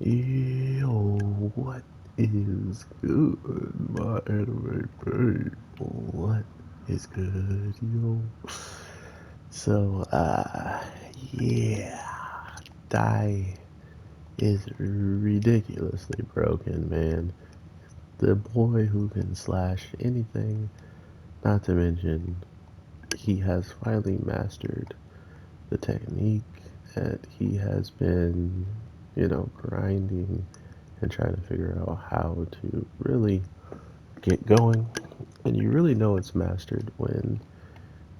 Yo, what is good, my anime people? What is good, yo? So, yeah, Dai is ridiculously broken, man. The boy who can slash anything, not to mention, he has finally mastered the technique that he has been, grinding and trying to figure out how to really get going. And you really know it's mastered when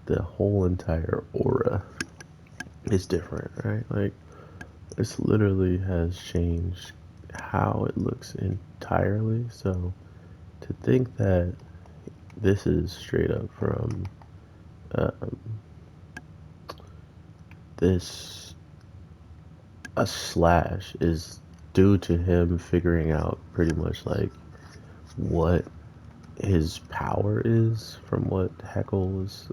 the whole entire aura is different, right? Like, this literally has changed how it looks entirely. So, to think that this is straight up from um, this, a slash is due to him figuring out pretty much like what his power is from what Heckle was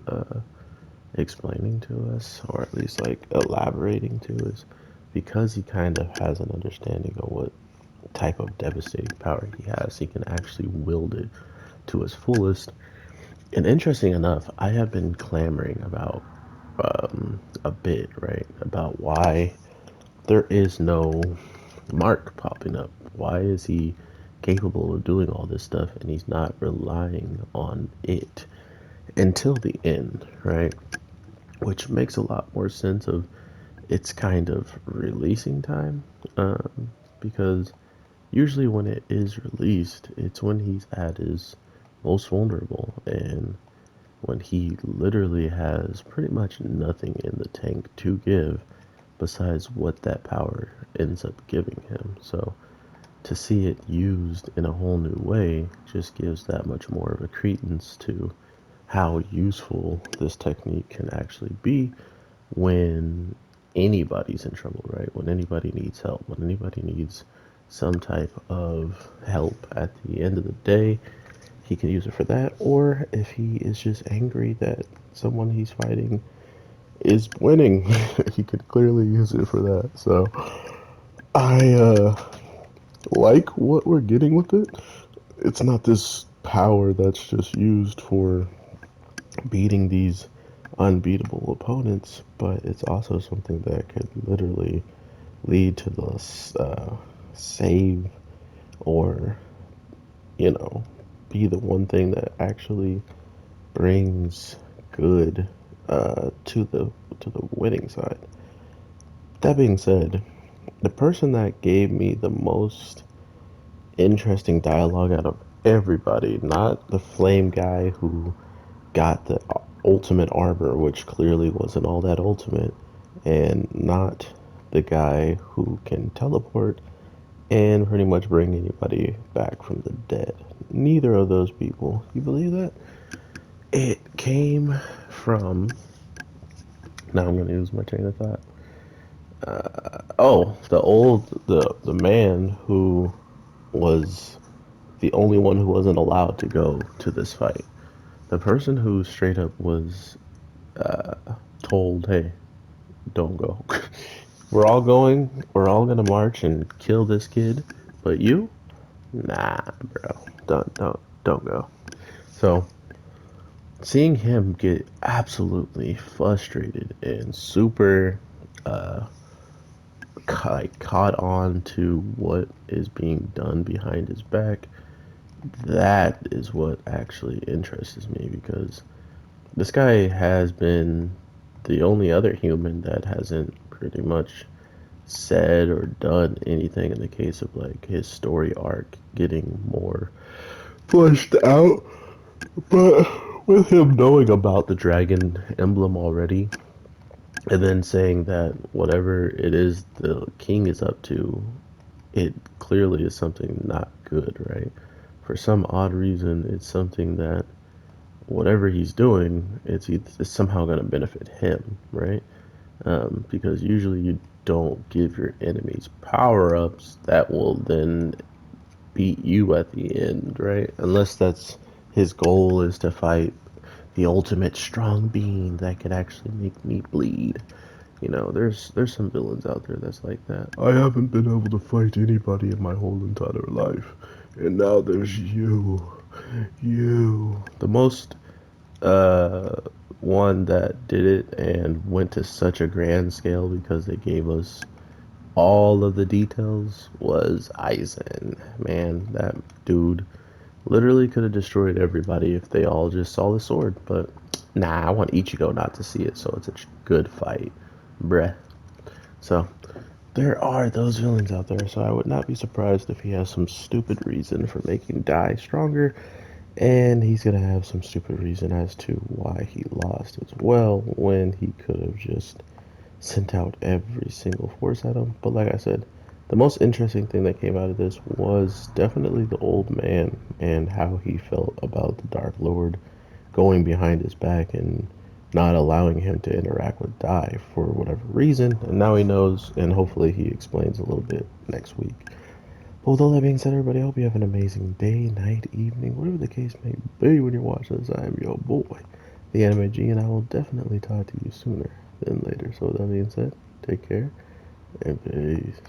explaining to us, or at least like elaborating to us, because he kind of has an understanding of what type of devastating power he has. He can actually wield it to its fullest. And interesting enough, I have been clamoring about a bit, right, about why there is no Mark popping up. Why is he capable of doing all this stuff and he's not relying on it until the end, right? Which makes a lot more sense of its kind of releasing time, because usually when it is released, it's when he's at his most vulnerable and when he literally has pretty much nothing in the tank to give besides what that power ends up giving him. So to see it used in a whole new way just gives that much more of a credence to how useful this technique can actually be when anybody's in trouble, right? When anybody needs help, when anybody needs some type of help at the end of the day, he can use it for that. Or if he is just angry that someone he's fighting is winning, he could clearly use it for that. So I like what we're getting with it. It's not this power that's just used for beating these unbeatable opponents, but it's also something that could literally lead to the save, or you know be the one thing that actually brings good to the winning side. That being said, the person that gave me the most interesting dialogue out of everybody, not the flame guy who got the ultimate armor, which clearly wasn't all that ultimate, and not the guy who can teleport and pretty much bring anybody back from the dead. Neither of those people. You believe that? It came from. Now I'm going to lose my train of thought. Oh, the man who was the only one who wasn't allowed to go to this fight. The person who straight up was told, "Hey, don't go. We're all going. We're all gonna march and kill this kid, but you, nah, bro, don't go." So seeing him get absolutely frustrated and super caught on to what is being done behind his back, that is what actually interests me, because this guy has been the only other human that hasn't pretty much said or done anything in the case of like his story arc getting more fleshed out. But with him knowing about the dragon emblem already, and then saying that whatever it is the king is up to, it clearly is something not good, right? For some odd reason, it's something that whatever he's doing, it's somehow going to benefit him, right? Because usually you don't give your enemies power ups that will then beat you at the end, right? Unless that's his goal is to fight the ultimate strong being that could actually make me bleed. There's some villains out there that's like that. I haven't been able to fight anybody in my whole entire life, and now there's you, the most uh one that did it and went to such a grand scale because they gave us all of the details was Aizen. Man, that dude literally could have destroyed everybody if they all just saw the sword, but nah, I want Ichigo not to see it, so it's a good fight. Bruh. So, there are those villains out there, so I would not be surprised if he has some stupid reason for making Dai stronger, and he's gonna have some stupid reason as to why he lost as well when he could have just sent out every single force at him. But like I said, the most interesting thing that came out of this was definitely the old man and how he felt about the Dark Lord going behind his back and not allowing him to interact with Dai for whatever reason. And now he knows, and hopefully he explains a little bit next week. But with all that being said, everybody, I hope you have an amazing day, night, evening, whatever the case may be when you're watching this. I am your boy, the Anime G, and I will definitely talk to you sooner than later. So with that being said, take care and peace.